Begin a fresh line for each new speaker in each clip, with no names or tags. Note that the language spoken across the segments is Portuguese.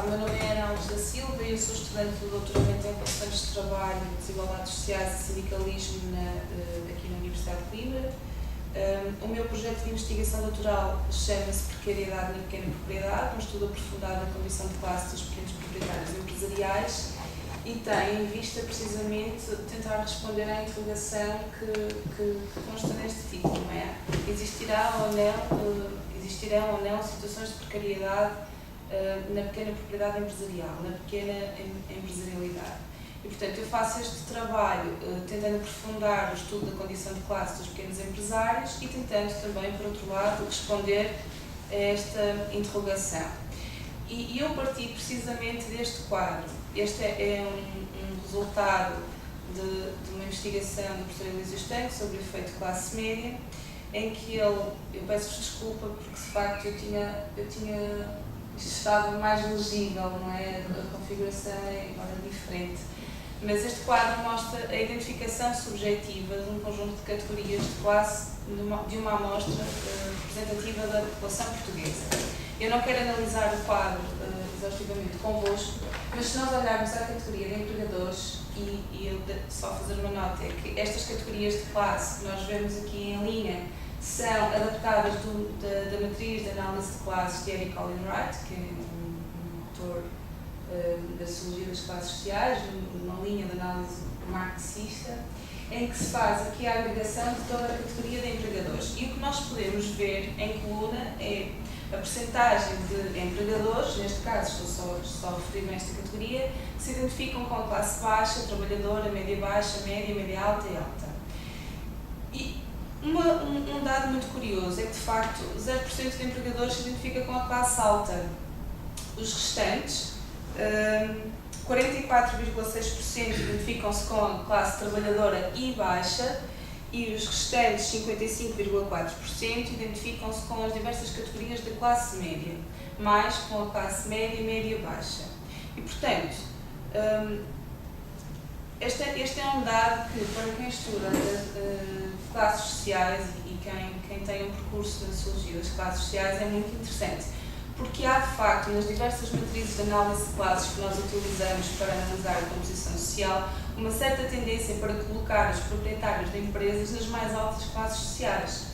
O meu nome é Ana Alves da Silva e eu sou estudante do doutoramento em Relações de Trabalho, Desigualdades Sociais e Sindicalismo aqui na Universidade de Coimbra. O meu projeto de investigação doutoral chama-se Precariedade na Pequena Propriedade, um estudo aprofundado da condição de classe dos pequenos proprietários empresariais, e tem em vista precisamente tentar responder à interrogação que consta neste título, não é? Existirão ou não situações de precariedade na pequena propriedade empresarial, na pequena empresarialidade. E, portanto, eu faço este trabalho tentando aprofundar o estudo da condição de classe dos pequenos empresários e tentando também, por outro lado, responder a esta interrogação. E eu parti precisamente deste quadro. Este é um resultado de uma investigação do professor Elísio Estanque sobre o efeito de classe média, em que eu peço-vos desculpa porque de facto eu tinha estado mais legível, não é? A configuração é agora diferente. Mas este quadro mostra a identificação subjetiva de um conjunto de categorias de classe de uma amostra representativa da população portuguesa. Eu não quero analisar o quadro exaustivamente convosco, mas se nós olharmos a categoria de empregadores, e eu só fazer uma nota, é que estas categorias de classe que nós vemos aqui em linha são adaptadas da matriz de análise de classes de Eric Olin Wright, que é um autor da Sociologia das Classes Sociais, numa linha de análise marxista, em que se faz aqui a agregação de toda a categoria de empregadores. E o que nós podemos ver em coluna é a percentagem de empregadores, neste caso estou só a referir-me a esta categoria, que se identificam com a classe baixa, trabalhadora, média-baixa, média-alta e alta. E um dado muito curioso é que, de facto, 0% de empregadores se identifica com a classe alta. Os restantes, 44,6% identificam-se com a classe trabalhadora e baixa, e os restantes 55,4% identificam-se com as diversas categorias da classe média, mais com a classe média e média-baixa. E, portanto, este é um dado que, para quem estuda classes sociais e quem tem um percurso na Sociologia das Classes Sociais, é muito interessante, porque há, de facto, nas diversas matrizes de análise de classes que nós utilizamos para analisar a composição social, uma certa tendência para colocar os proprietários de empresas nas mais altas classes sociais.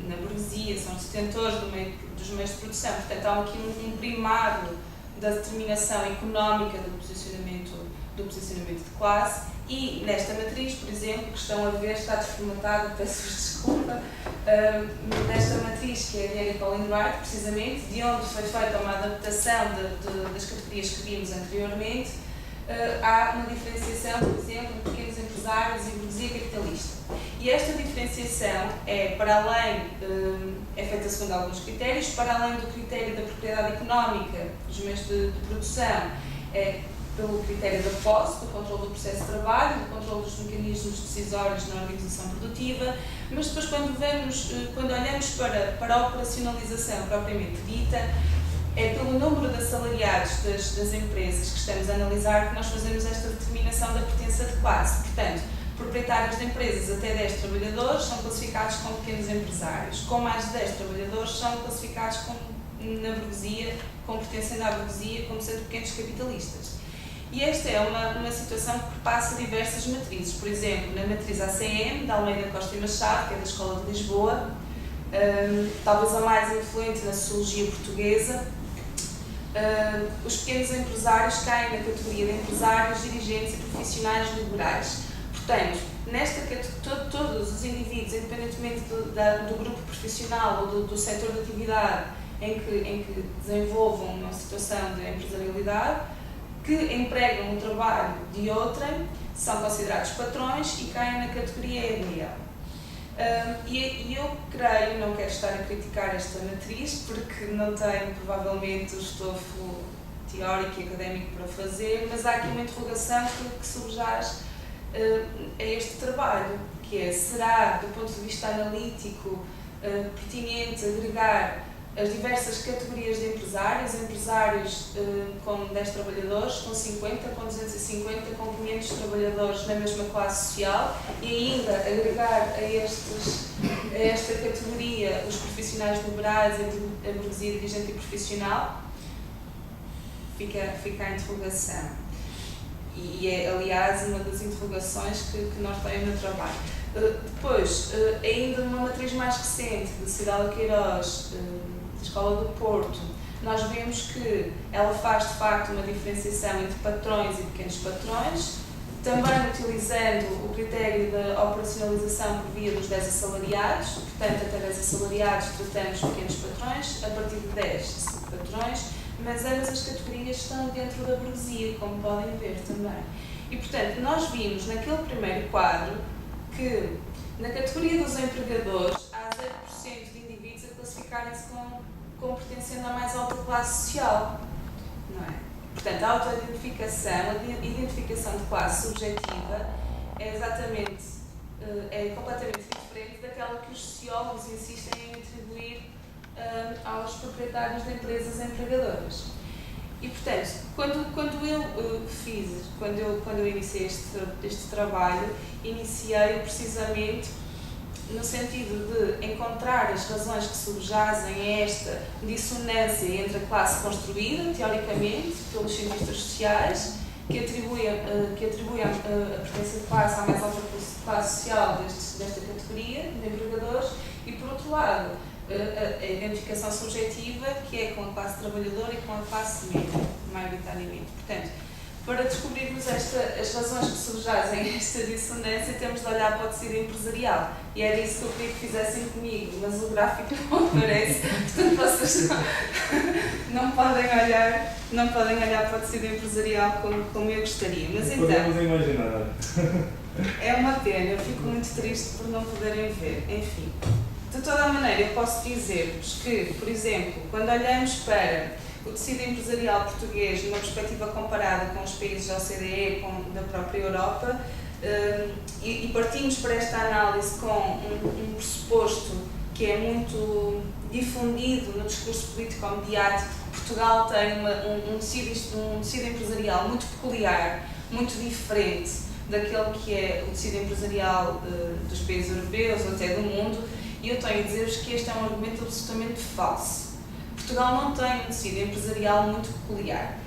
Na burguesia, são os detentores dos meios de produção. Portanto, há aqui um primado da determinação económica do posicionamento de classe, e nesta matriz, por exemplo, que estão a ver, está desformatada, peço-vos desculpa, nesta matriz que é de Eric Olin Wright, precisamente, de onde foi feita uma adaptação das categorias que vimos anteriormente, há uma diferenciação, por exemplo, entre pequenos empresários e burguesia capitalista. E esta diferenciação é, para além, é feita segundo alguns critérios, para além do critério da propriedade económica dos meios de produção, pelo critério da posse, do controle do processo de trabalho, do controle dos mecanismos decisórios na organização produtiva, mas depois quando olhamos para a operacionalização propriamente dita, é pelo número de assalariados das empresas que estamos a analisar que nós fazemos esta determinação da pertença de classe. Portanto, proprietários de empresas até 10 trabalhadores são classificados como pequenos empresários, com mais de 10 trabalhadores são classificados na burguesia, como pertencendo à burguesia, como sendo pequenos capitalistas. E esta é uma situação que perpassa diversas matrizes. Por exemplo, na matriz ACM, da Almeida Costa e Machado, que é da Escola de Lisboa, talvez a mais influente na sociologia portuguesa, os pequenos empresários caem na categoria de empresários, dirigentes e profissionais liberais. Portanto, todos os indivíduos, independentemente do grupo profissional ou do setor de atividade em que desenvolvam uma situação de empresarialidade, que empregam um trabalho de outrem, são considerados patrões e caem na categoria EDL. E eu creio, não quero estar a criticar esta matriz, porque não tenho provavelmente o estofo teórico e académico para fazer, mas há aqui uma interrogação que subjaz a este trabalho, que é: será, do ponto de vista analítico, pertinente agregar as diversas categorias de empresários com 10 trabalhadores, com 50, com 250, com 500 trabalhadores na mesma classe social, e ainda agregar a esta categoria os profissionais liberais, a burguesia dirigente e profissional? fica a interrogação. E é, aliás, uma das interrogações que norteia o meu trabalho. Depois, ainda numa matriz mais recente, de Cidade Queiroz, da Escola do Porto, nós vemos que ela faz, de facto, uma diferenciação entre patrões e pequenos patrões, também utilizando o critério da operacionalização por via dos 10 assalariados, portanto, até 10 assalariados tratamos pequenos patrões, a partir de 10 patrões, mas ambas as categorias estão dentro da burguesia, como podem ver também. E, portanto, nós vimos naquele primeiro quadro que, na categoria dos empregadores, há 0% de indivíduos a classificarem-se como pertencendo à mais alta classe social, não é? Portanto, a autoidentificação, a identificação de classe subjetiva é exatamente, é completamente diferente daquela que os sociólogos insistem em atribuir aos proprietários de empresas empregadoras. E, portanto, quando eu iniciei este trabalho, iniciei precisamente no sentido de encontrar as razões que subjazem a esta dissonância entre a classe construída, teoricamente, pelos cientistas sociais, que atribuem a pertença de classe à mais alta classe social desta categoria de empregadores, e, por outro lado, a identificação subjetiva, que é com a classe trabalhadora e com a classe média, maioritariamente. Portanto, para descobrirmos as razões que subjazem a esta dissonância, temos de olhar para o tecido empresarial. E era isso que eu queria que fizessem comigo, mas o gráfico não aparece, portanto vocês não podem olhar para o tecido empresarial como eu gostaria. Mas então,
podemos imaginar.
É uma pena, eu fico muito triste por não poderem ver. Enfim, de toda a maneira, eu posso dizer-vos que, por exemplo, quando olhamos para o tecido empresarial português numa perspectiva comparada com os países da OCDE, da própria Europa, e partimos para esta análise com um pressuposto que é muito difundido no discurso político-mediático. Portugal tem um tecido empresarial muito peculiar, muito diferente daquele que é o tecido empresarial dos países europeus ou até do mundo, e eu tenho a dizer-vos que este é um argumento absolutamente falso. Portugal não tem um tecido empresarial muito peculiar.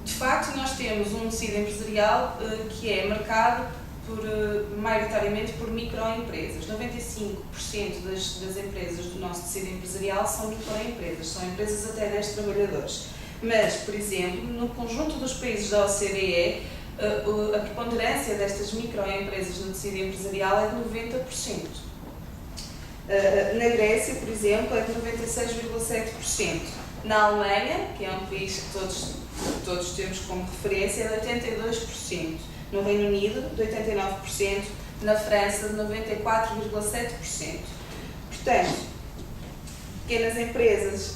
De facto, nós temos um tecido empresarial que é marcado maioritariamente por microempresas. 95% das empresas do nosso tecido empresarial são microempresas, são empresas até 10 trabalhadores. Mas, por exemplo, no conjunto dos países da OCDE, a preponderância destas microempresas no tecido empresarial é de 90%. Na Grécia, por exemplo, é de 96,7%. Na Alemanha, que é um país que todos temos como referência, é de 82%. No Reino Unido, de 89%. Na França, de 94,7%. Portanto, pequenas empresas,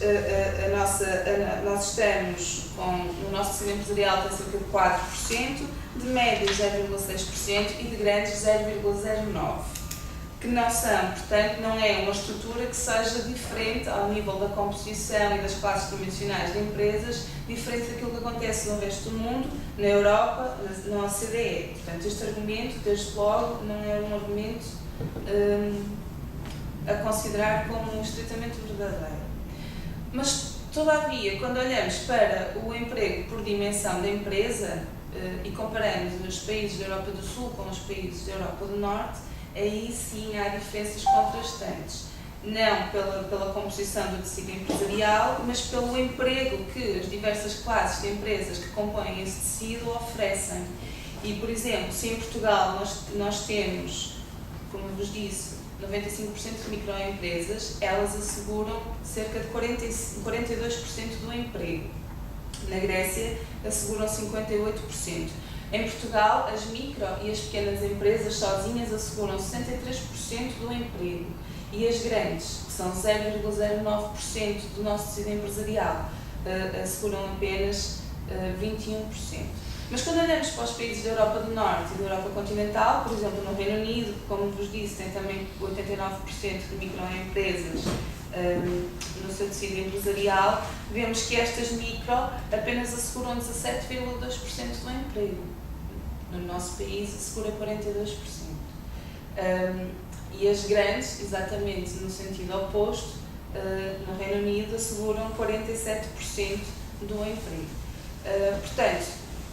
nós estamos o nosso tecido empresarial tem cerca de 4%, de médios 0,6% e de grandes 0,09%. Que não são, portanto, não é uma estrutura que seja diferente ao nível da composição e das classes convencionais de empresas, diferente daquilo que acontece no resto do mundo, na Europa, na OCDE. Portanto, este argumento, desde logo, não é um argumento a considerar como estritamente verdadeiro. Mas, todavia, quando olhamos para o emprego por dimensão da empresa e comparamos os países da Europa do Sul com os países da Europa do Norte, aí sim há diferenças contrastantes. Não pela composição do tecido empresarial, mas pelo emprego que as diversas classes de empresas que compõem esse tecido oferecem. E, por exemplo, se em Portugal nós temos, como vos disse, 95% de microempresas, elas asseguram cerca de 42% do emprego. Na Grécia, asseguram 58%. Em Portugal, as micro e as pequenas empresas sozinhas asseguram 63% do emprego, e as grandes, que são 0,09% do nosso tecido empresarial, asseguram apenas 21%. Mas quando olhamos para os países da Europa do Norte e da Europa continental, por exemplo, no Reino Unido, como vos disse, tem também 89% de microempresas no seu tecido empresarial, vemos que estas micro apenas asseguram 17,2% do emprego. No nosso país assegura 42%. E as grandes, exatamente no sentido oposto, no Reino Unido asseguram 47% do emprego. Portanto,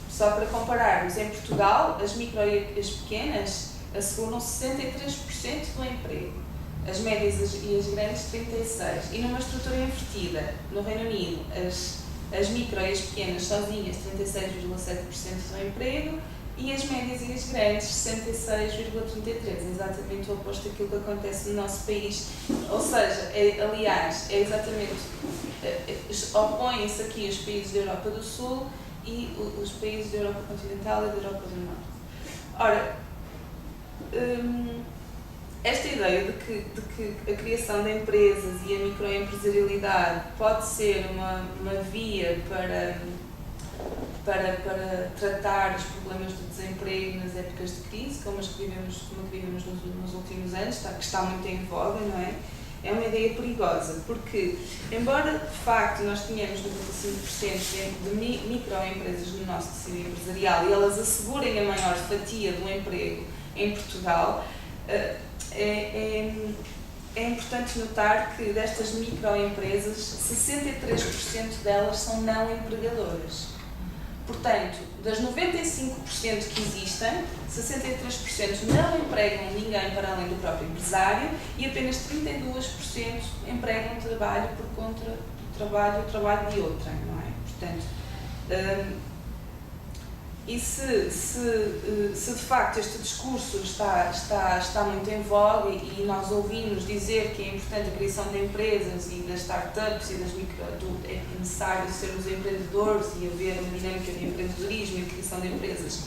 só para compararmos, em Portugal, as micro e as pequenas asseguram 63% do emprego, as médias e as grandes 36%. E numa estrutura invertida, no Reino Unido, as micro e as pequenas sozinhas 36,7% do emprego e as médias e as grandes 66,33%, exatamente o oposto daquilo que acontece no nosso país. Ou seja, aliás, é exatamente, opõem-se aqui os países da Europa do Sul e os países da Europa continental e da Europa do Norte. Ora, esta ideia de que a criação de empresas e a microempresarialidade pode ser uma via para tratar os problemas do desemprego nas épocas de crise, como que vivemos nos últimos anos, que está muito em voga, não é? É uma ideia perigosa, porque, embora de facto nós tenhamos 95% de microempresas no nosso tecido empresarial e elas assegurem a maior fatia do emprego em Portugal, é importante notar que destas microempresas, 63% delas são não empregadoras. Portanto, das 95% que existem, 63% não empregam ninguém para além do próprio empresário e apenas 32% empregam trabalho por conta do trabalho de outrem, não é? Portanto, e se de facto este discurso está muito em voga e nós ouvimos dizer que é importante a criação de empresas e das startups e é necessário sermos empreendedores e haver uma dinâmica de empreendedorismo e de criação de empresas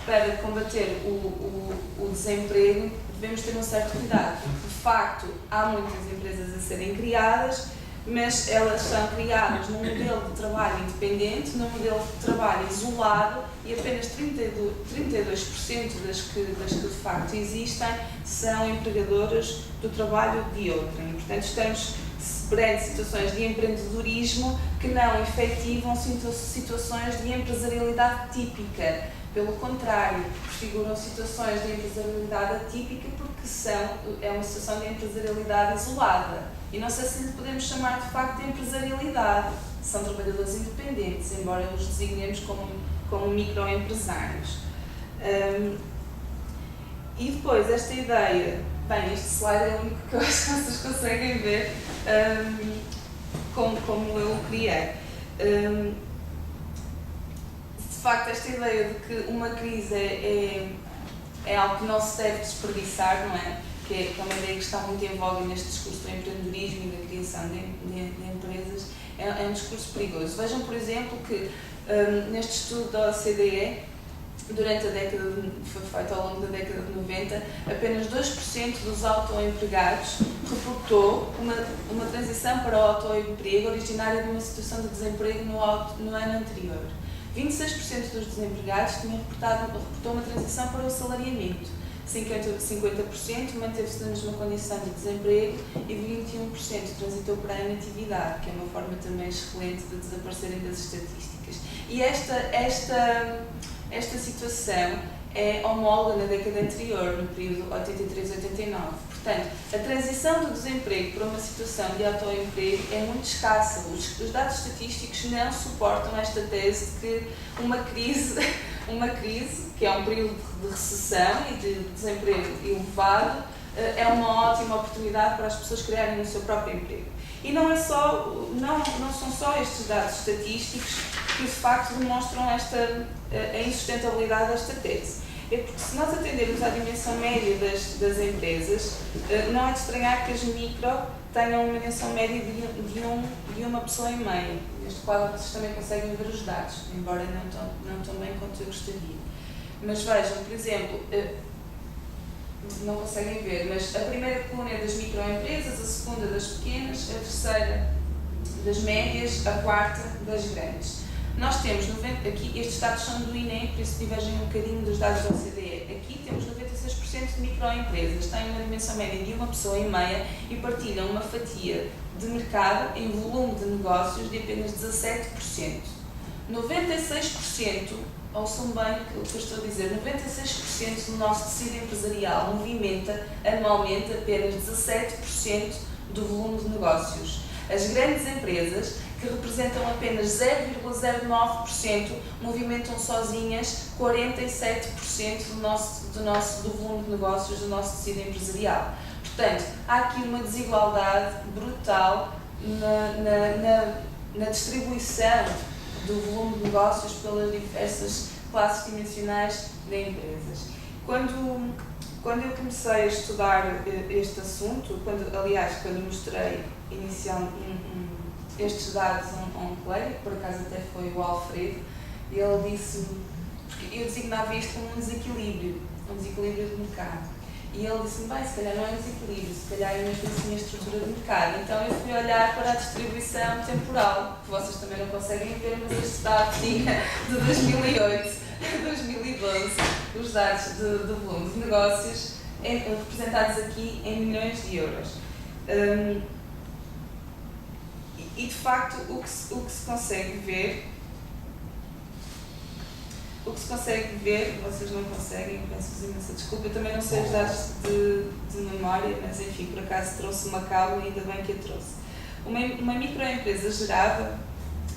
para combater o desemprego, devemos ter um certo cuidado, porque de facto há muitas empresas a serem criadas, mas elas são criadas num modelo de trabalho independente, num modelo de trabalho isolado e apenas 32% das que de facto existem são empregadoras do trabalho de outrem. Portanto, estamos perante situações de empreendedorismo que não efetivam situações de empresarialidade típica. Pelo contrário, prefiguram situações de empresarialidade atípica porque é uma situação de empresarialidade isolada. E não sei se lhe podemos chamar de facto de empresarialidade. São trabalhadores independentes, embora os designemos como microempresários. E depois, esta ideia, bem, este slide é o único que eu acho que vocês conseguem ver como eu o criei. De facto, esta ideia de que uma crise é algo que não se deve desperdiçar, não é? Que é uma ideia que está muito em voga neste discurso do empreendedorismo e da criação de empresas, é um discurso perigoso. Vejam, por exemplo, que neste estudo da OCDE, durante foi feito ao longo da década de 90, apenas 2% dos autoempregados reportou uma transição para o autoemprego originária de uma situação de desemprego no ano anterior. 26% dos desempregados reportou uma transição para o assalariamento. 50% manteve-se na mesma condição de desemprego e 21% transitou para a inatividade, que é uma forma também excelente de desaparecerem das estatísticas. E esta situação é homóloga na década anterior, no período 83-89. Portanto, a transição do desemprego para uma situação de autoemprego é muito escassa. Os dados estatísticos não suportam esta tese de que uma crise, que é um período de recessão e de desemprego elevado, é uma ótima oportunidade para as pessoas criarem o seu próprio emprego. E não são só estes dados estatísticos que de facto demonstram a insustentabilidade desta tese. É porque se nós atendermos à dimensão média das empresas, não é de estranhar que as micro tenham uma dimensão média de uma pessoa e meia. Neste quadro vocês também conseguem ver os dados, embora não tão bem quanto eu gostaria. Mas vejam, por exemplo, não conseguem ver, mas a primeira coluna é das microempresas, a segunda das pequenas, a terceira das médias, a quarta das grandes. Nós temos, aqui, estes dados são do INE, por isso divergem um bocadinho dos dados da OCDE. Aqui temos 96% de microempresas, têm uma dimensão média de uma pessoa e meia e partilham uma fatia de mercado em volume de negócios de apenas 17%. 96%, ouçam bem o que eu estou a dizer, 96% do nosso tecido empresarial movimenta anualmente apenas 17% do volume de negócios. As grandes empresas, que representam apenas 0,09%, movimentam sozinhas 47% do volume de negócios do nosso tecido empresarial. Portanto, há aqui uma desigualdade brutal na distribuição do volume de negócios pelas diversas classes dimensionais de empresas. Quando eu comecei a estudar este assunto, quando mostrei inicialmente estes dados a um colega, que por acaso até foi o Alfredo, e ele disse-me, porque eu designava isto como um desequilíbrio de mercado. E ele disse-me, bem, se calhar não é um desequilíbrio, se calhar é mesmo assim a estrutura de mercado. Então eu fui olhar para a distribuição temporal, que vocês também não conseguem ver, mas este dado tinha de 2008 a 2012, os dados do volume de negócios representados aqui em milhões de euros. E de facto o que se consegue ver, vocês não conseguem, peço-vos imensa desculpa, eu também não sei os dados de memória, mas enfim, por acaso trouxe uma cábula e ainda bem que a trouxe. Uma microempresa gerava,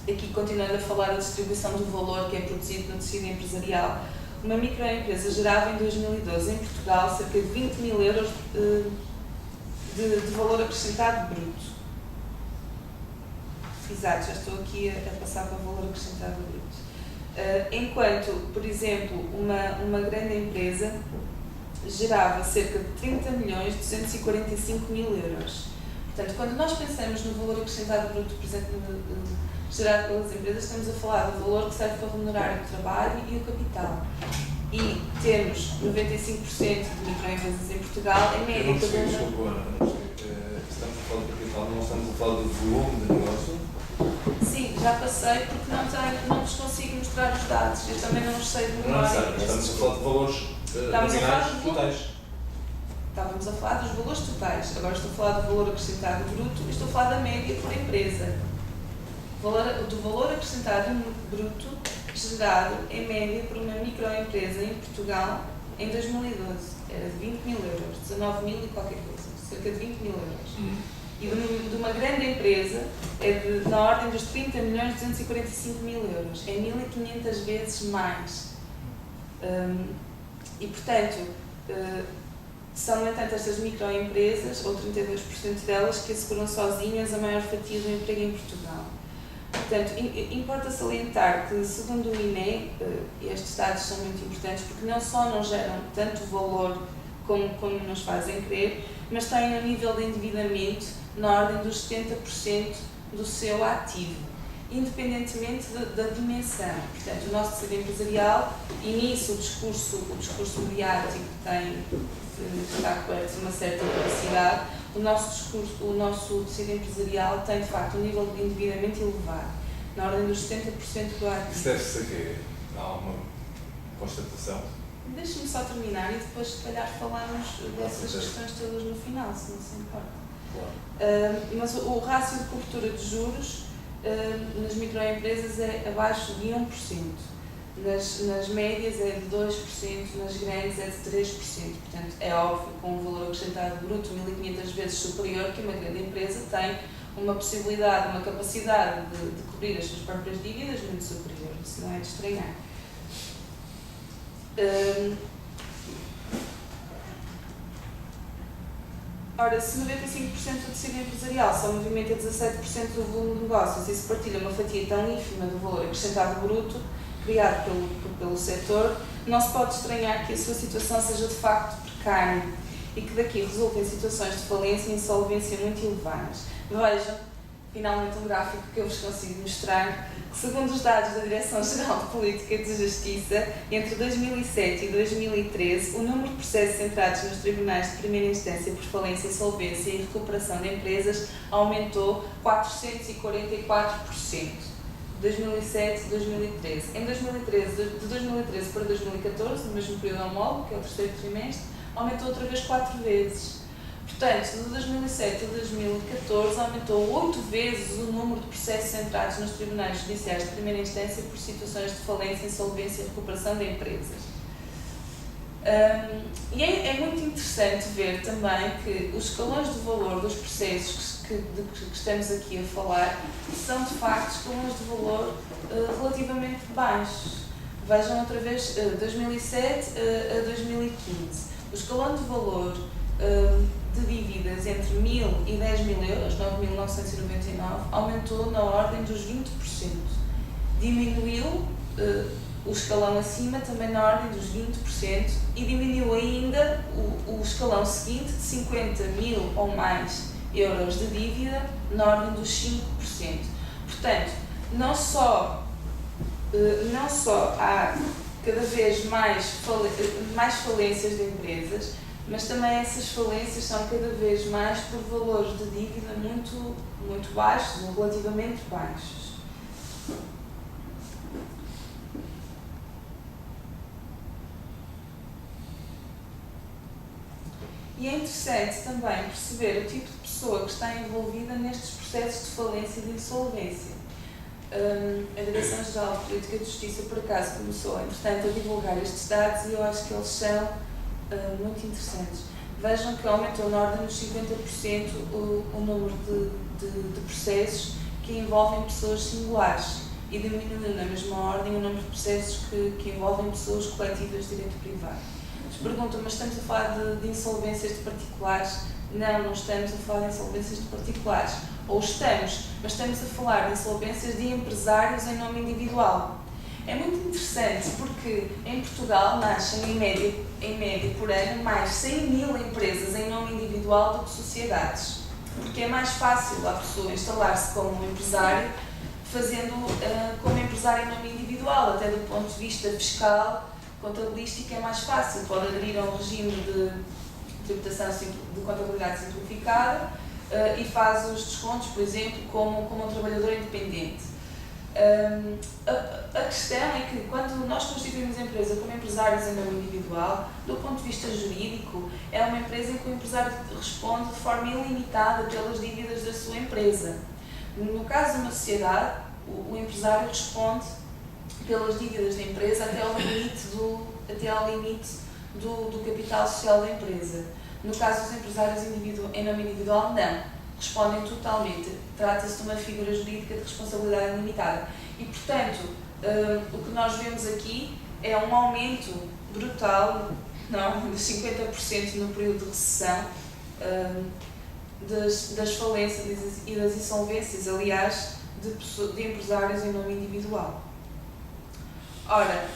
aqui continuando a falar da distribuição do valor que é produzido no tecido empresarial, uma microempresa gerava em 2012 em Portugal cerca de 20 mil euros de valor acrescentado bruto. Exato, já estou aqui a passar para o valor acrescentado bruto. Enquanto, por exemplo, uma grande empresa gerava cerca de 30 milhões 245 mil euros. Portanto, quando nós pensamos no valor acrescentado bruto, por exemplo, gerado pelas empresas, estamos a falar do valor que serve para remunerar o trabalho e o capital. E temos 95% de microempresas em Portugal, em média cada uma...
Estamos a falar do capital, não estamos a falar do volume de negócio?
Sim, já passei porque não vos consigo mostrar os dados, eu também não os sei de memória.
Não, estamos a falar de valores nominais totais.
Estávamos a falar dos valores totais, agora estou a falar do valor acrescentado bruto e estou a falar da média por empresa. Do valor acrescentado bruto gerado em média por uma microempresa em Portugal em 2012 era de 20 mil euros, 19 mil e qualquer coisa, cerca de 20 mil euros. E de uma grande empresa é na ordem dos 30 milhões 245 mil euros, é 1.500 vezes mais. E portanto, são no entanto estas microempresas, ou 32% delas, que asseguram sozinhas a maior fatia do emprego em Portugal. Portanto, importa salientar que, segundo o INE, estes dados são muito importantes porque não só não geram tanto valor como nos fazem crer, mas têm um nível de endividamento na ordem dos 70% do seu ativo, independentemente da dimensão. Portanto, o nosso tecido empresarial, e nisso o discurso mediático está coberto de uma certa capacidade, o nosso tecido empresarial tem de facto um nível de endividamento elevado, na ordem dos 70% do ativo.
Isso deve-se a quê? Há alguma constatação?
Deixe-me só terminar e depois, se calhar, falamos dessas questões todas no final, se não se importa.
Claro.
Mas o rácio de cobertura de juros nas microempresas é abaixo de 1%. Nas médias é de 2%, nas grandes é de 3%. Portanto, é óbvio, com um valor acrescentado bruto 1.500 vezes superior, que uma grande empresa tem uma possibilidade, uma capacidade de cobrir as suas próprias dívidas muito superior. Isso não é de estranhar. Ora, se 95% do tecido empresarial só movimenta 17% do volume de negócios e se partilha uma fatia tão ínfima do valor acrescentado bruto criado pelo setor, não se pode estranhar que a sua situação seja de facto precária e que daqui resultem situações de falência e insolvência muito elevadas. Vejam, finalmente, um gráfico que eu vos consigo mostrar, que segundo os dados da Direção-Geral de Política de Justiça, entre 2007 e 2013, o número de processos centrados nos tribunais de primeira instância por falência, insolvência e recuperação de empresas aumentou 444%. 2007 e 2013. Em 2013, de 2013 para 2014, no mesmo período homólogo, que é o terceiro trimestre, aumentou outra vez 4 vezes. Portanto, de 2007 a 2014, aumentou 8 vezes o número de processos centrados nos tribunais judiciais de primeira instância por situações de falência, insolvência e recuperação de empresas. E é muito interessante ver também que os escalões de valor dos processos de que estamos aqui a falar são de facto escalões de valor relativamente baixos. Vejam outra vez 2007 a 2015. O escalão de valor de dívidas entre 1.000 e 10.000 euros, 9.999, aumentou na ordem dos 20%. Diminuiu o escalão acima também na ordem dos 20% e diminuiu ainda o escalão seguinte de 50.000 ou mais euros de dívida na ordem dos 5%. Portanto, não só há cada vez mais falências de empresas, mas também essas falências são cada vez mais por valores de dívida muito baixos ou relativamente baixos. E é interessante também perceber o tipo de pessoa que está envolvida nestes processos de falência e de insolvência. A Direção-Geral de Política de Justiça, por acaso, começou, entretanto, a divulgar estes dados e eu acho que eles são muito interessantes. Vejam que aumentou na ordem dos 50% o número de processos que envolvem pessoas singulares e diminuiu na mesma ordem o número de processos que envolvem pessoas coletivas de direito privado. Perguntam, mas estamos a falar de insolvências de particulares? Não estamos a falar de insolvências de particulares. Ou estamos, mas estamos a falar de insolvências de empresários em nome individual. É muito interessante porque em Portugal nascem em média por ano mais 100.000 empresas em nome individual do que sociedades. Porque é mais fácil a pessoa instalar-se como empresário fazendo como empresário em nome individual, até do ponto de vista fiscal, contabilística é mais fácil, pode aderir a um regime de tributação de contabilidade simplificada e faz os descontos, por exemplo, como um trabalhador independente. A questão é que quando nós constituímos a empresa como empresários em nome individual, do ponto de vista jurídico, é uma empresa em que o empresário responde de forma ilimitada pelas dívidas da sua empresa. No caso de uma sociedade, o empresário responde pelas dívidas da empresa até ao limite do capital social da empresa. No caso dos empresários em nome individual, não. Respondem totalmente. Trata-se de uma figura jurídica de responsabilidade limitada. E, portanto, o que nós vemos aqui é um aumento brutal, de 50% no período de recessão, das falências e das insolvências, aliás, de empresários em nome individual. Ora,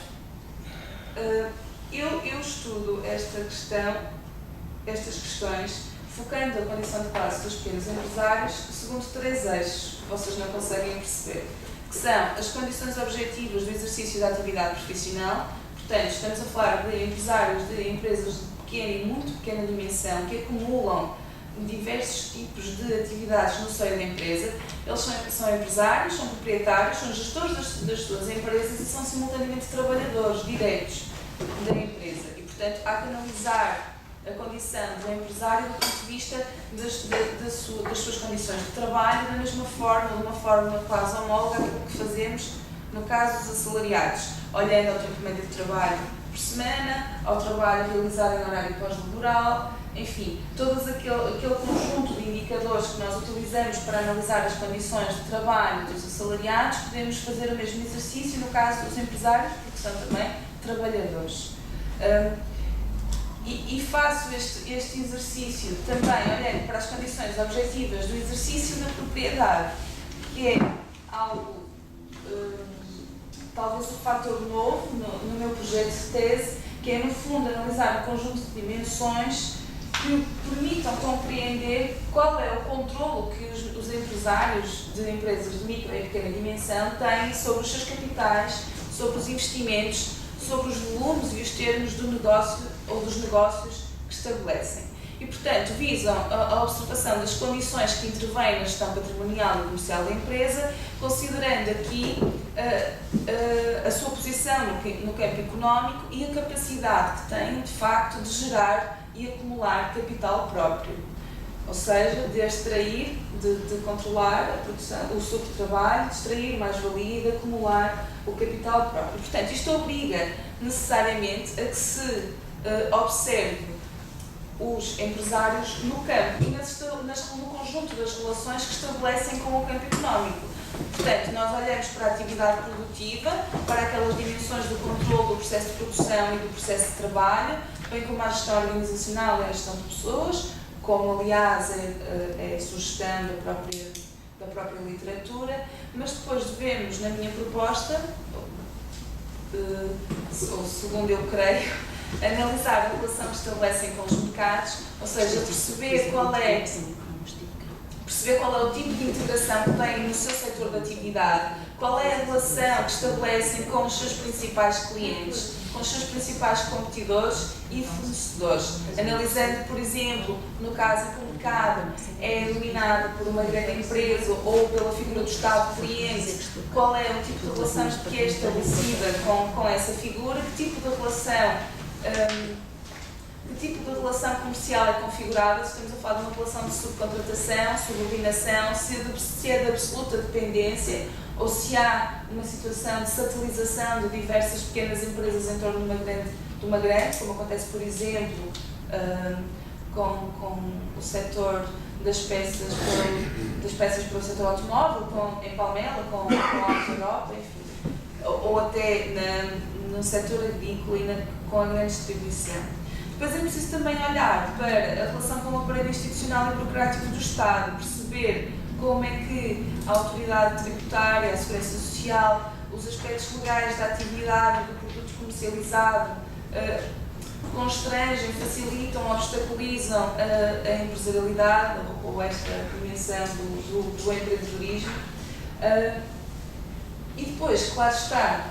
eu estudo estas questões, focando a condição de classe dos pequenos empresários segundo 3 eixos, que vocês não conseguem perceber, que são as condições objetivas do exercício da atividade profissional. Portanto, estamos a falar de empresários de empresas de pequena e muito pequena dimensão que acumulam diversos tipos de atividades no seio da empresa. Eles são empresários, são proprietários, são gestores das suas empresas e são simultaneamente trabalhadores diretos da empresa. E, portanto, há que analisar a condição do empresário do ponto de vista das suas condições de trabalho, da mesma forma, de uma forma quase homóloga àquilo que fazemos no caso dos assalariados, olhando ao tempo médio de trabalho por semana, ao trabalho realizado em horário pós-laboral, enfim, todo aquele conjunto de indicadores que nós utilizamos para analisar as condições de trabalho dos assalariados, podemos fazer o mesmo exercício no caso dos empresários, porque são também trabalhadores. E faço este exercício também olhando para as condições objetivas do exercício da propriedade, que é algo, talvez um fator novo no meu projeto de tese, que é, no fundo, analisar um conjunto de dimensões que permitam compreender qual é o controlo que os empresários de empresas de micro e pequena dimensão têm sobre os seus capitais, sobre os investimentos, sobre os volumes e os termos do negócio ou dos negócios que estabelecem. E, portanto, visam a observação das condições que intervêm na gestão patrimonial e comercial da empresa, considerando aqui a sua posição no campo económico e a capacidade que tem, de facto, de gerar e acumular capital próprio. Ou seja, de extrair, de controlar a produção, o subtrabalho, de extrair mais-valia e de acumular o capital próprio. Portanto, isto obriga necessariamente a que se observe os empresários no campo e no conjunto das relações que estabelecem com o campo económico. Portanto, nós olhamos para a atividade produtiva, para aquelas dimensões do controle do processo de produção e do processo de trabalho, bem como a gestão organizacional e a gestão de pessoas, como aliás é a sugestão da própria literatura, mas depois devemos, na minha proposta, ou segundo eu creio, analisar a relação que estabelecem com os mercados, ou seja, perceber qual é o tipo de integração que têm no seu setor de atividade, qual é a relação que estabelecem com os seus principais clientes, com os seus principais competidores e fornecedores. Analisando, por exemplo, no caso em que o mercado é dominado por uma grande empresa ou pela figura do Estado cliente, qual é o tipo de relação que é estabelecida com essa figura, que tipo de relação comercial é configurada, se estamos a falar de uma relação de subcontratação, subordinação, se é de absoluta dependência ou se há uma situação de satelização de diversas pequenas empresas em torno de uma grande, como acontece, por exemplo, com o setor das peças para o setor automóvel, em Palmela, com a Auto Europa, enfim, ou até no setor agrícola e com a grande distribuição. Depois é preciso também olhar para a relação com o aparelho institucional e burocrático do Estado, perceber como é que a autoridade tributária, a segurança social, os aspectos legais da atividade, do produto comercializado, constrangem, facilitam, obstaculizam a empresarialidade ou esta dimensão do empreendedorismo. E depois, claro está,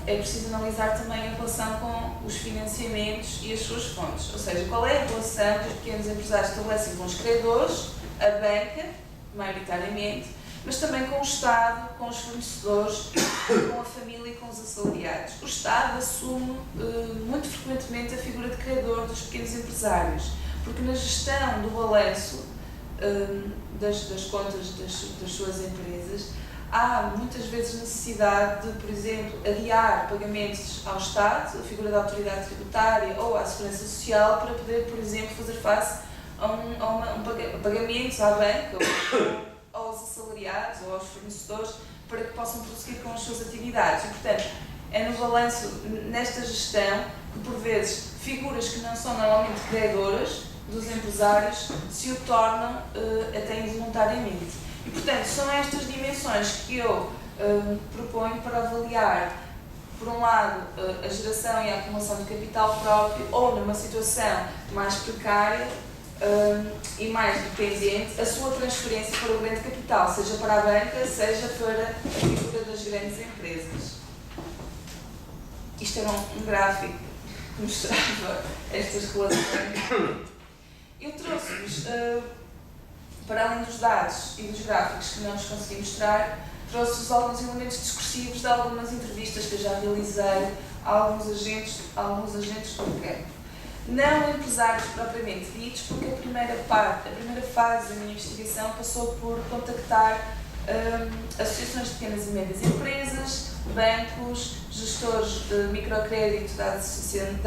é preciso analisar também a relação com os financiamentos e as suas fontes. Ou seja, qual é a relação que os pequenos empresários estabelecem com os credores, a banca, maioritariamente, mas também com o Estado, com os fornecedores, com a família e com os assalariados. O Estado assume muito frequentemente a figura de credor dos pequenos empresários, porque na gestão do balanço das contas das suas empresas, há muitas vezes necessidade de, por exemplo, adiar pagamentos ao Estado, a figura da autoridade tributária ou à segurança social, para poder, por exemplo, fazer face a pagamentos à banca ou aos assalariados ou aos fornecedores para que possam prosseguir com as suas atividades. E, portanto, é no balanço, nesta gestão, que por vezes figuras que não são normalmente credoras dos empresários se o tornam até involuntariamente. E, portanto, são estas dimensões que eu proponho para avaliar, por um lado, a geração e a acumulação de capital próprio, ou numa situação mais precária e mais dependente, a sua transferência para o grande capital, seja para a banca, seja para a figura das grandes empresas. Isto era um gráfico que mostrava estas relações. Eu trouxe-vos, para além dos dados e dos gráficos que não nos consegui mostrar, trouxe-vos alguns elementos discursivos de algumas entrevistas que eu já realizei a alguns agentes do campo. Não empresários propriamente ditos, porque a primeira fase da minha investigação passou por contactar associações de pequenas e médias empresas, bancos, gestores de microcrédito da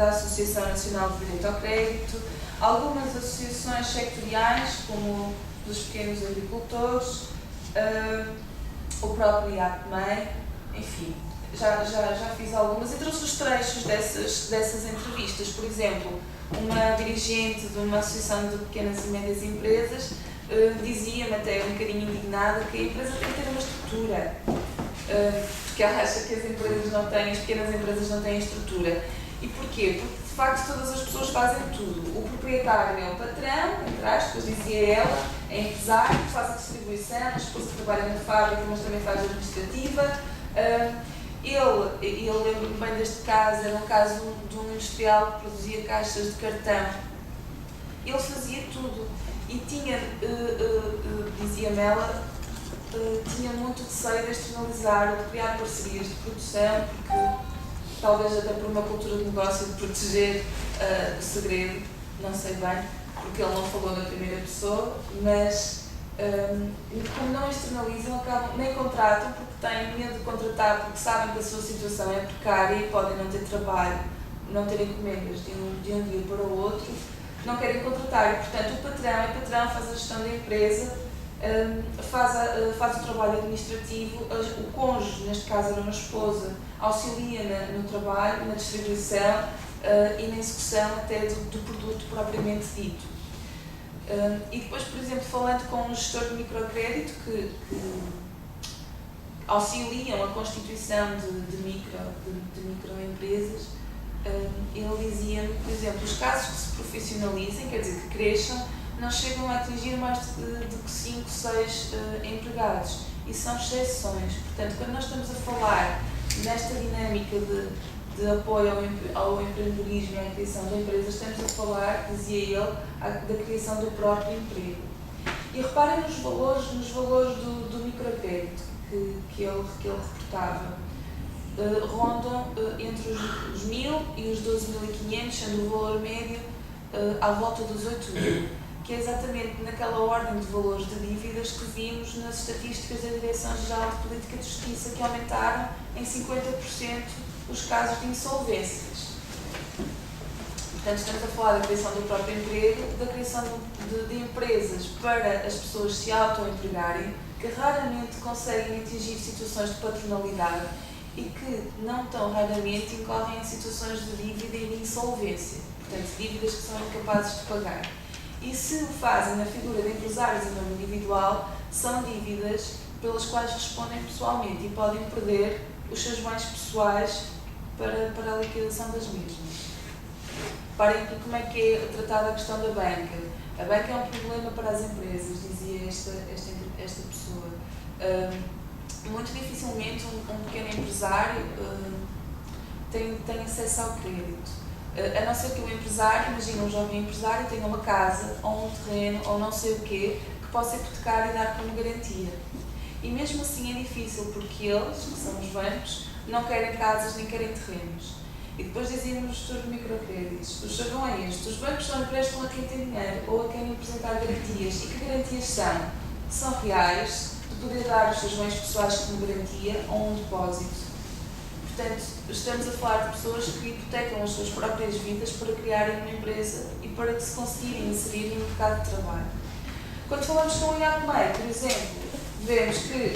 Associação Nacional de Direito ao Crédito, algumas associações sectoriais, como dos pequenos agricultores, o próprio IAPMEI, enfim, já fiz algumas e trouxe os trechos dessas entrevistas. Por exemplo, uma dirigente de uma associação de pequenas e médias empresas dizia-me até um bocadinho indignada que a empresa tem que ter uma estrutura, porque ela acha que as pequenas empresas não têm estrutura. E porquê? Porque de facto todas as pessoas fazem tudo. O proprietário é o patrão, entre aspas, dizia ela, é empresário, faz a distribuição, a esposa trabalha na fábrica, mas também faz a administrativa. Eu lembro-me bem deste caso, era um caso de um industrial que produzia caixas de cartão. Ele fazia tudo e tinha, dizia-me ela, tinha muito receio de externalizar ou de criar parcerias de produção, porque talvez até por uma cultura de negócio de proteger o segredo, não sei bem, porque ele não falou na primeira pessoa, mas como não externalizam, nem contratam, porque têm medo de contratar, porque sabem que a sua situação é precária e podem não ter trabalho, não ter encomendas de um dia para o outro. não querem contratar. E, portanto, o patrão faz a gestão da empresa, faz o trabalho administrativo, o cônjuge, neste caso era uma esposa, auxilia no trabalho, na distribuição e na execução até do produto propriamente dito. E depois, por exemplo, falando com um gestor de microcrédito que auxiliam a constituição de microempresas, ele dizia-me, por exemplo, os casos que se profissionalizem, quer dizer, que cresçam, não chegam a atingir mais do que 5, 6 empregados. E são exceções. Portanto, quando nós estamos a falar nesta dinâmica de apoio ao empreendedorismo e à criação de empresas, estamos a falar, dizia ele, da criação do próprio emprego. E reparem nos valores do microcrédito que ele reportava. Rondam entre os 1.000 e os 12.500, sendo o valor médio à volta dos 8.000, que é exatamente naquela ordem de valores de dívidas que vimos nas estatísticas da Direção-Geral de Política de Justiça, que aumentaram em 50% os casos de insolvências. Portanto, estamos a falar da criação do próprio emprego, da criação de empresas para as pessoas se auto-empregarem, que raramente conseguem atingir situações de patronalidade e que não tão raramente incorrem em situações de dívida e de insolvência, portanto, dívidas que são incapazes de pagar. E se o fazem na figura de empresários em nome individual, são dívidas pelas quais respondem pessoalmente e podem perder os seus bens pessoais para a liquidação das mesmas. Reparem aqui como é que é tratada a questão da banca. A banca é um problema para as empresas, dizia esta pessoa. Muito dificilmente um pequeno empresário tem acesso ao crédito. A não ser que o empresário, imagina um jovem empresário, tenha uma casa ou um terreno ou não sei o quê, que possa hipotecar e dar como garantia. E mesmo assim é difícil, porque eles, que são os bancos, não querem casas nem querem terrenos. E depois dizíamos os gestores de microcréditos, os chavão é este: os bancos só emprestam a quem tem dinheiro ou a quem apresentar garantias. E que garantias são? São reais, de poder dar os seus bens pessoais como garantia ou um depósito. Portanto, estamos a falar de pessoas que hipotecam as suas próprias vidas para criarem uma empresa e para que se conseguirem inserir no mercado de trabalho. Quando falamos com o IAPMEI, por exemplo, vemos que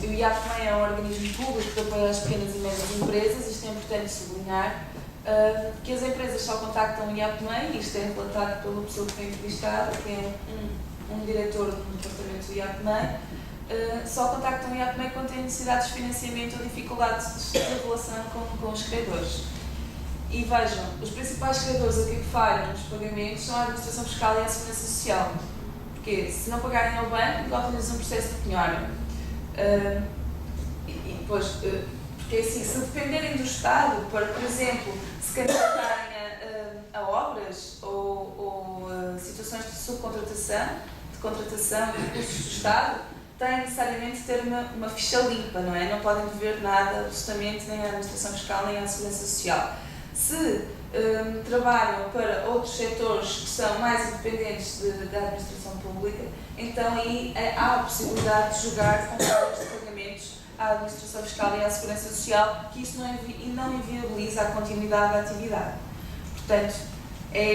o IAPMEI é um organismo público que apoia as pequenas e médias empresas. Isto é importante sublinhar, que as empresas só contactam o IAPMEI, isto é relatado pela pessoa que foi entrevistada, que é um diretor do departamento do IAPMEI. Só contactam o IAPMEI quando têm necessidades de financiamento ou dificuldades de relação com os credores. E vejam, os principais credores aqui que falham nos pagamentos são a Administração Fiscal e a Segurança Social. Porque se não pagarem ao banco, envolvem-lhes um processo de penhora. E depois, porque assim, se dependerem do Estado, para, por exemplo, se candidatarem a obras ou situações de subcontratação, de contratação de recursos do Estado, têm necessariamente de ter uma ficha limpa, não é? Não podem dever nada, absolutamente, nem à Administração Fiscal, nem à Segurança Social. Se trabalham para outros setores que são mais independentes da administração pública, então aí há a possibilidade de jogar com folhas de pagamentos à Administração Fiscal e à Segurança Social, que isso não inviabiliza a continuidade da atividade. Portanto, é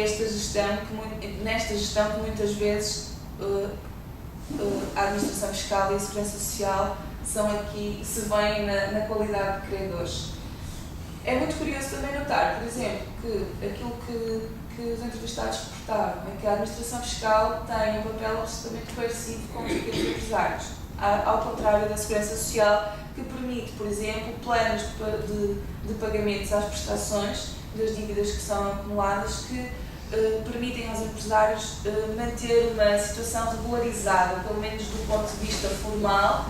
nesta gestão que muitas vezes a Administração Fiscal e a Segurança Social se veem na qualidade de credores. É muito curioso também notar, por exemplo, que aquilo que os entrevistados reportaram é que a Administração Fiscal tem um papel absolutamente coercivo com os pequenos empresários, ao contrário da Segurança Social, que permite, por exemplo, planos de pagamentos às prestações das dívidas que são acumuladas, que permitem aos empresários manter uma situação regularizada, pelo menos do ponto de vista formal,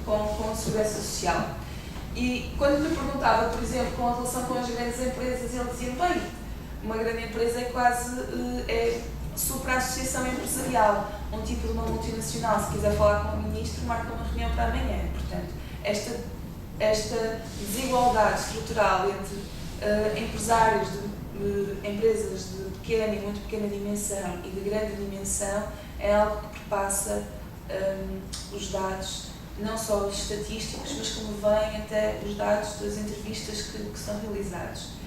com a Segurança Social. E quando lhe perguntava, por exemplo, com a relação com as grandes empresas, ele dizia: bem, uma grande empresa é quase supra a associação empresarial, um tipo de uma multinacional. Se quiser falar com o ministro, marca uma reunião para amanhã. Portanto, esta desigualdade estrutural entre empresários de empresas de pequena e muito pequena dimensão e de grande dimensão é algo que perpassa os dados, não só os estatísticos, mas como vêm até os dados das entrevistas que são realizados.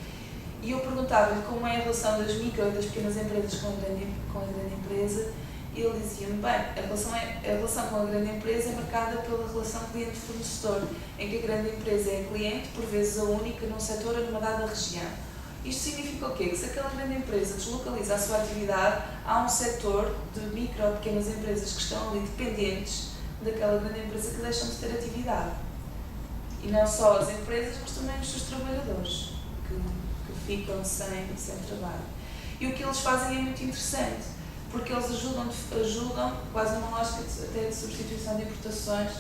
E eu perguntava-lhe como é a relação das micro e das pequenas empresas com a grande empresa, e ele dizia-me, bem, a relação com a grande empresa é marcada pela relação cliente-fornecedor, em que a grande empresa é cliente, por vezes a única, num setor ou numa dada região. Isto significa o quê? Que se aquela grande empresa deslocaliza a sua atividade, há um setor de micro ou pequenas empresas que estão ali dependentes daquela grande empresa que deixam de ter atividade. E não só as empresas, mas também os seus trabalhadores, que ficam sem trabalho. E o que eles fazem é muito interessante, porque eles ajudam quase numa lógica até de substituição de importações,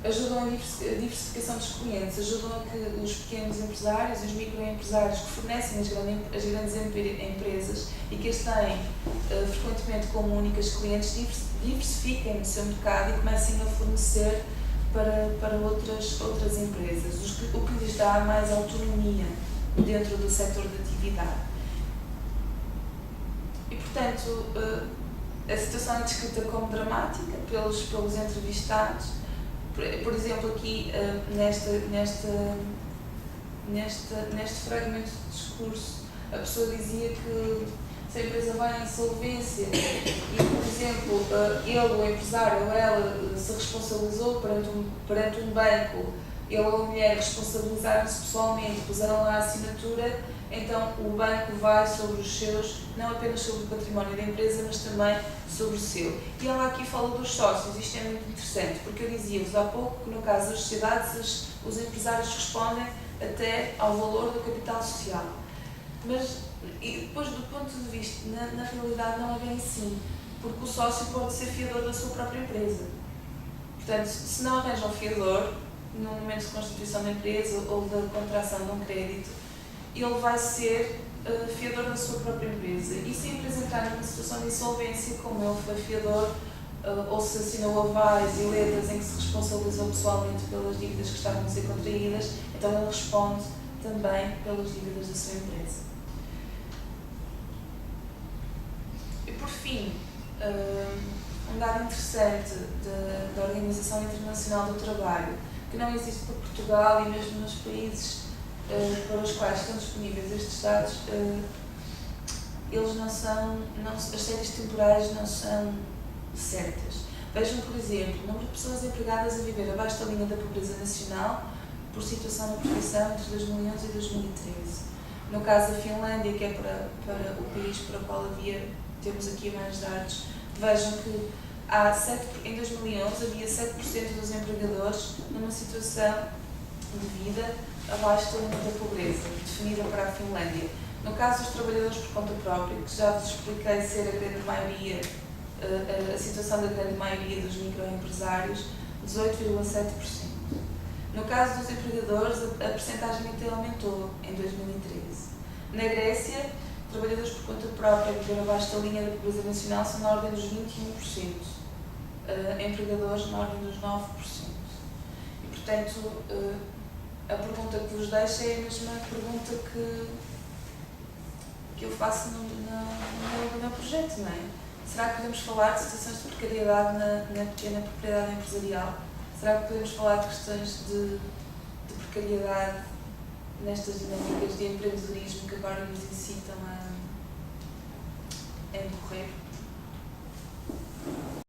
ajudam a diversificação dos clientes, ajudam a que os pequenos empresários, os microempresários que fornecem as grandes empresas e que as têm frequentemente como únicas clientes, diversifiquem o seu mercado e comecem a fornecer para outras empresas, o que lhes dá mais autonomia dentro do setor de atividade. E, portanto, a situação é descrita como dramática pelos entrevistados. Por exemplo, aqui neste fragmento de discurso, a pessoa dizia que se a empresa vai em insolvência e, por exemplo, ele, o empresário, ou ela se responsabilizou perante um banco, ele ou a mulher responsabilizaram-se pessoalmente, puseram lá a assinatura, então o banco vai sobre os seus, não apenas sobre o património da empresa, mas também sobre o seu. E ela aqui fala dos sócios, isto é muito interessante, porque eu dizia-vos há pouco que no caso das sociedades os empresários respondem até ao valor do capital social. Mas e depois, do ponto de vista, na realidade não é bem assim, porque o sócio pode ser fiador da sua própria empresa. Portanto, se não arranja um fiador, no momento de constituição da empresa ou da contração de um crédito, ele vai ser fiador da sua própria empresa. E se a empresa entrar numa situação de insolvência, como ele foi fiador, ou se assinou avais e letras em que se responsabilizou pessoalmente pelas dívidas que estavam a ser contraídas, então ele responde também pelas dívidas da sua empresa. E por fim, um dado interessante da Organização Internacional do Trabalho, que não existe para Portugal e mesmo nos países para os quais estão disponíveis estes dados, eles não são, as séries temporais não são certas. Vejam, por exemplo, o número de pessoas empregadas a viver abaixo da linha da pobreza nacional por situação na profissão entre 2011 e 2013. No caso da Finlândia, que é para o país para o qual temos aqui mais dados, vejam que em 2011 havia 7% dos empregadores numa situação de vida abaixo da linha da pobreza, definida para a Finlândia. No caso dos trabalhadores por conta própria, que já vos expliquei ser a grande maioria, a situação da grande maioria dos microempresários, 18,7%. No caso dos empregadores, a percentagem até aumentou em 2013. Na Grécia, trabalhadores por conta própria a viver abaixo da linha da pobreza nacional são na ordem dos 21%, empregadores na ordem dos 9%. E, portanto, a pergunta que vos deixo é a mesma pergunta que eu faço no meu projeto, não é? Será que podemos falar de situações de precariedade na pequena propriedade empresarial? Será que podemos falar de questões de precariedade nestas dinâmicas de empreendedorismo que agora nos incitam a incorrer?